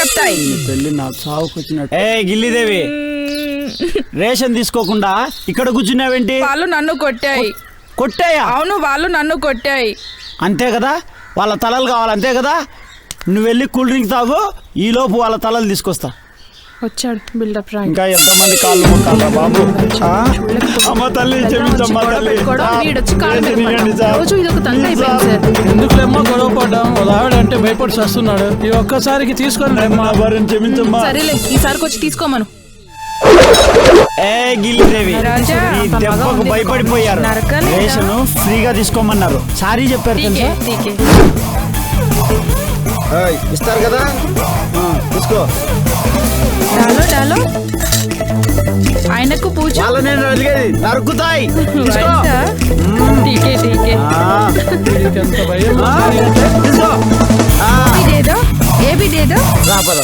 చెప్తాయి. పెళ్లి నా చావుకు వచ్చినట్టు. ఏ గిల్లిదేవి, రేషన్ తీసుకోకుండా ఇక్కడ కూర్చున్నావేంటి? వాళ్ళు నన్ను కొట్టాయి. కొట్టాయా? అవును, వాళ్ళు నన్ను కొట్టాయి. అంతే కదా, వాళ్ళ తలలు కావాలి అంతే కదా. నువ్వు వెళ్ళి కూల్ డ్రింక్ తాగు, ఈ లోపు వాళ్ళ తలలు తీసుకొస్తా. వచ్చాడు బిల్డప్ రా. ఇంకా ఎంతమంది కాళ్ళు మొక్కాలా బాబు? అమ్మ తల్లి క్షమించమ్మా తల్లి. ఎందుకులేమ్మా గొడవ పడ్డాం, వాళ్ళ ఆవిడ అంటే భయపడి వస్తున్నాడు. ఈ ఒక్కసారికి తీసుకొని భార్యను క్షమించమ్మా. సరేలే, ఈసారికి వచ్చి తీసుకోమను. ఏ గిల్లిదేవి, రాజా, ఈ దెబ్బకు భయపడిపోయారు. నరకలేదా? రేషన్ ఫ్రీగా తీసుకోమన్నారు. సారీ చెప్పారు తెలుసా? ఇస్తారు కదా, తీసుకో. డాలో డాలో, ఆయనకు పూజ. వాళ్ళు నేను అడిగేది నరుకుతాయి. టీకే టీకే. ఎంత భయం. తీసుకో. ఏదో ఏ బిడ్డ ఏదో రాపద